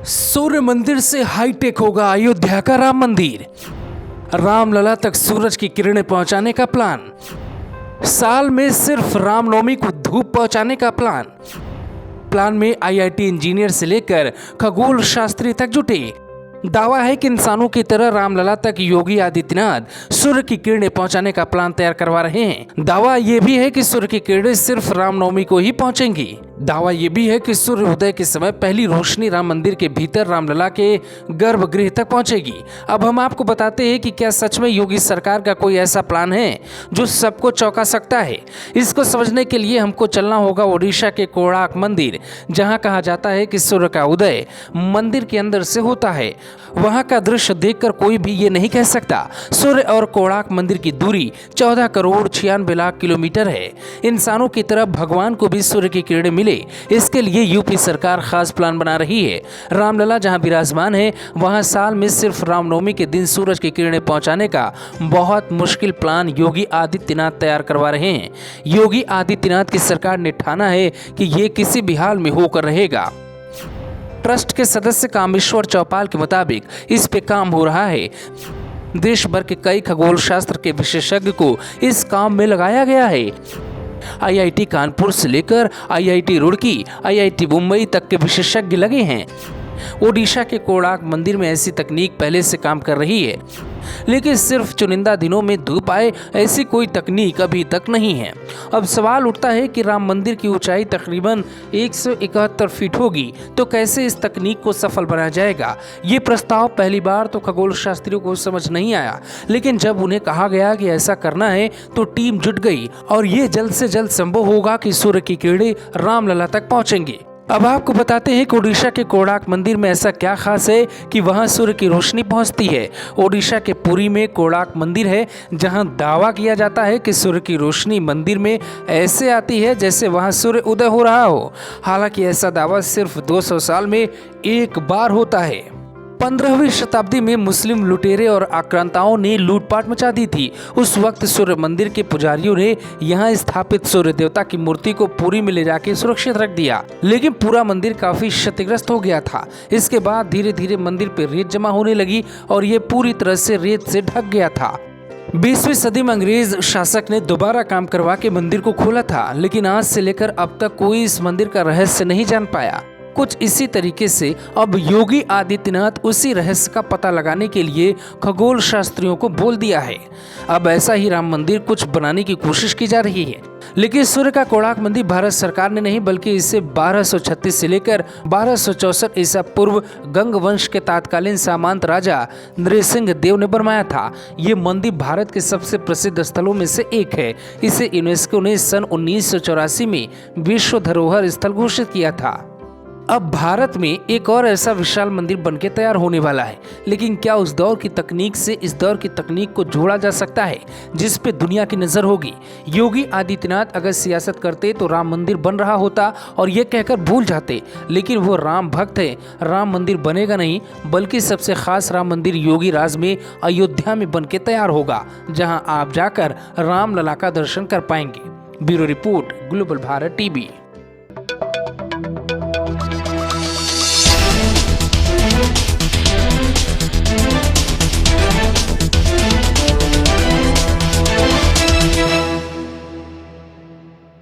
सूर्य मंदिर से हाईटेक होगा अयोध्या का राम मंदिर। रामलला तक सूरज की किरणें पहुंचाने का प्लान। साल में सिर्फ रामनवमी को धूप पहुंचाने का प्लान में आईआईटी इंजीनियर से लेकर खगोल शास्त्री तक जुटे। दावा है कि इंसानों की तरह रामलला तक योगी आदित्यनाथ सूर्य की किरणें पहुंचाने का प्लान तैयार करवा रहे हैं। दावा यह भी है कि सूर्य की किरणें सिर्फ रामनवमी को ही पहुंचेंगी। दावा यह भी है कि सूर्य उदय के समय पहली रोशनी राम मंदिर के भीतर रामलला के गर्भगृह तक पहुंचेगी। अब हम आपको बताते हैं कि क्या सच में योगी सरकार का कोई ऐसा प्लान है जो सबको चौंका सकता है। इसको समझने के लिए हमको चलना होगा ओडिशा के कोणार्क मंदिर, जहां कहा जाता है कि सूर्य का उदय मंदिर के अंदर से होता है। वहां का दृश्य देखकर कोई भी ये नहीं कह सकता। सूर्य और कोणार्क मंदिर की दूरी 14 करोड़ 96 लाख किलोमीटर है। इंसानों की तरह भगवान को भी सूर्य की किरणें मिले, इसके लिए यूपी सरकार खास प्लान बना रही है। रामलला जहां विराजमान है, वहां साल में सिर्फ रामनवमी के दिन सूरज की किरणें पहुंचाने का बहुत मुश्किल प्लान योगी आदित्यनाथ तैयार करवा रहे हैं। योगी आदित्यनाथ की सरकार ने ठाना है कि ये किसी भी हाल में होकर रहेगा। ट्रस्ट के सदस्य कामेश्वर चौपाल के मुताबिक इस पे काम हो रहा है। देश भर के कई खगोल शास्त्र के विशेषज्ञ को इस काम में लगाया गया है। आईआईटी कानपुर से लेकर आईआईटी रुड़की, आईआईटी मुंबई तक के विशेषज्ञ लगे हैं। ओडिशा के कोणार्क मंदिर में ऐसी तकनीक पहले से काम कर रही है, लेकिन सिर्फ चुनिंदा दिनों में धूप आए ऐसी कोई तकनीक अभी तक नहीं है। अब सवाल उठता है कि राम मंदिर की ऊंचाई तकरीबन 171 फीट होगी, तो कैसे इस तकनीक को सफल बनाया जाएगा। ये प्रस्ताव पहली बार तो खगोल शास्त्रियों को समझ नहीं आया, लेकिन जब उन्हें कहा गया कि ऐसा करना है तो टीम जुट गई और ये जल्द से जल्द संभव होगा कि सूर्य की किरणें रामलला तक पहुंचेंगी। अब आपको बताते हैं कि ओडिशा के कोणार्क मंदिर में ऐसा क्या खास है कि वहां सूर्य की रोशनी पहुंचती है। ओडिशा के पुरी में कोणार्क मंदिर है, जहां दावा किया जाता है कि सूर्य की रोशनी मंदिर में ऐसे आती है जैसे वहां सूर्य उदय हो रहा हो। हालांकि ऐसा दावा सिर्फ 200 साल में एक बार होता है। 15वीं शताब्दी में मुस्लिम लुटेरे और आक्रांताओं ने लूटपाट मचा दी थी। उस वक्त सूर्य मंदिर के पुजारियों ने यहाँ स्थापित सूर्य देवता की मूर्ति को पुरी में ले जाके सुरक्षित रख दिया, लेकिन पूरा मंदिर काफी क्षतिग्रस्त हो गया था। इसके बाद धीरे धीरे मंदिर पर रेत जमा होने लगी और ये पूरी तरह से रेत से ढक गया था। 20वीं सदी में अंग्रेज शासक ने दोबारा काम करवा के मंदिर को खोला था, लेकिन आज से लेकर अब तक कोई इस मंदिर का रहस्य नहीं जान पाया। कुछ इसी तरीके से अब योगी आदित्यनाथ उसी रहस्य का पता लगाने के लिए खगोल शास्त्रियों को बोल दिया है। अब ऐसा ही राम मंदिर कुछ बनाने की कोशिश की जा रही है, लेकिन सूर्य का कोणार्क मंदिर भारत सरकार ने नहीं, बल्कि इसे 1236 से लेकर 1264 ईसा पूर्व गंग वंश के तत्कालीन सामंत राजा नृसिंह देव ने बनवाया था। ये मंदिर भारत के सबसे प्रसिद्ध स्थलों में से एक है। इसे यूनेस्को ने सन 1984 में विश्व धरोहर स्थल घोषित किया था। अब भारत में एक और ऐसा विशाल मंदिर बनके तैयार होने वाला है, लेकिन क्या उस दौर की तकनीक से इस दौर की तकनीक को जोड़ा जा सकता है जिस पे दुनिया की नजर होगी। योगी आदित्यनाथ अगर सियासत करते तो राम मंदिर बन रहा होता और ये कहकर भूल जाते, लेकिन वो राम भक्त है। राम मंदिर बनेगा नहीं, बल्कि सबसे खास राम मंदिर योगी राज में अयोध्या में बनके तैयार होगा, जहाँ आप जाकर रामलला का दर्शन कर पाएंगे। Bureau report, global Bharat TV.